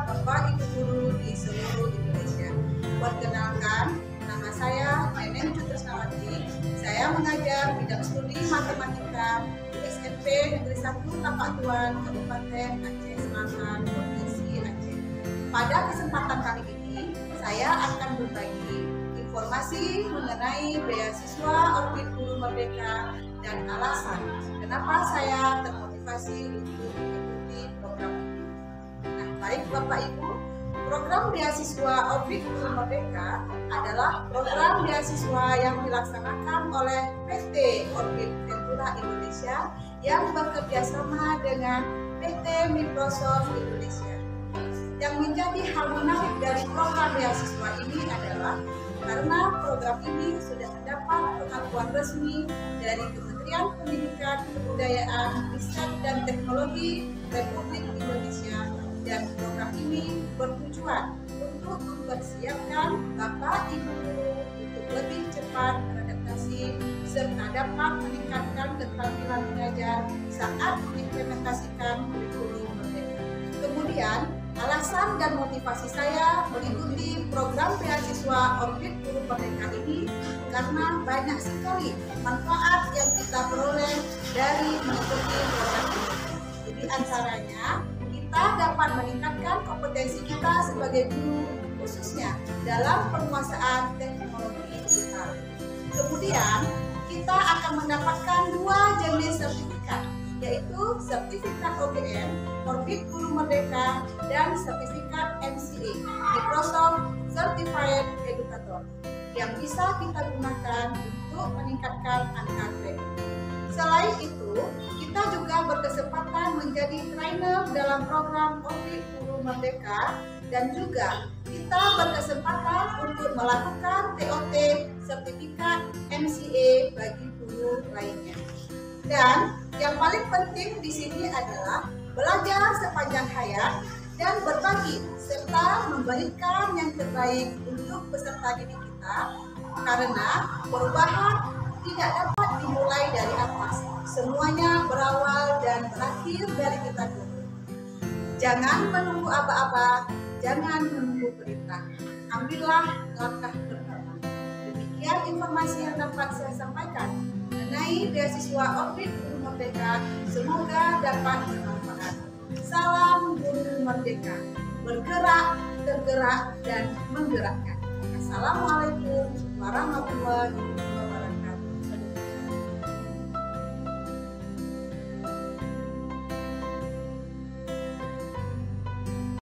Bapak Ibu guru di seluruh Indonesia. Perkenalkan, nama saya Neneng Tresnawati. Saya mengajar bidang studi matematika di SMP Negeri 1 Tapatuan, Kabupaten Aceh Selatan, Provinsi Aceh. Pada kesempatan kali ini, saya akan berbagi informasi mengenai beasiswa Orbit Guru Merdeka dan alasan kenapa saya termotivasi untuk mengikuti program ini. Nah, baik Bapak Ibu, program beasiswa Orbit Guru Merdeka adalah program beasiswa yang dilaksanakan oleh PT Orbit Ventura Indonesia yang bekerja sama dengan PT Microsoft Indonesia. Yang menjadi hal menarik dari program beasiswa ini adalah karena program ini sudah mendapat pengakuan resmi dari Kementerian Pendidikan, Kebudayaan, Riset dan Teknologi Republik Indonesia, dan program ini bertujuan untuk mempersiapkan Bapak Ibu untuk lebih cepat beradaptasi serta dapat meningkatkan keterampilan mengajar saat mengimplementasikan kurikulum merdeka. Kemudian, alasan dan motivasi saya mengikuti program beasiswa Orbit Guru Merdeka ini karena banyak sekali manfaat yang kita peroleh dari mengikuti program ini. Jadi antaranya, kita dapat meningkatkan kompetensi kita sebagai guru, khususnya dalam penguasaan teknologi digital. Kemudian, kita akan mendapatkan 2 jenis sertifikat, yaitu sertifikat OGM, Orbit Guru Merdeka, dan sertifikat MCA, Microsoft Certified Educator, yang bisa kita gunakan untuk meningkatkan angka kredit. Selain itu, kita juga berkesempatan menjadi trainer dalam program Orbit Guru Merdeka, dan juga kita berkesempatan untuk melakukan TOT sertifikat MCA bagi guru lainnya. Dan yang paling penting di sini adalah belajar sepanjang hayat dan berbagi serta memberikan yang terbaik untuk peserta didik kita, karena perubahan tidak dapat dimulai dari atas. Semuanya berawal dan berakhir dari kita dulu. Jangan menunggu aba-aba, jangan menunggu perintah. Ambillah langkah pertama. Demikian informasi yang dapat saya sampaikan mengenai beasiswa Orbit Guru Merdeka. Semoga dapat bermanfaat. Salam Guru Merdeka, bergerak, tergerak, dan menggerakkan. Assalamualaikum warahmatullahi wabarakatuh.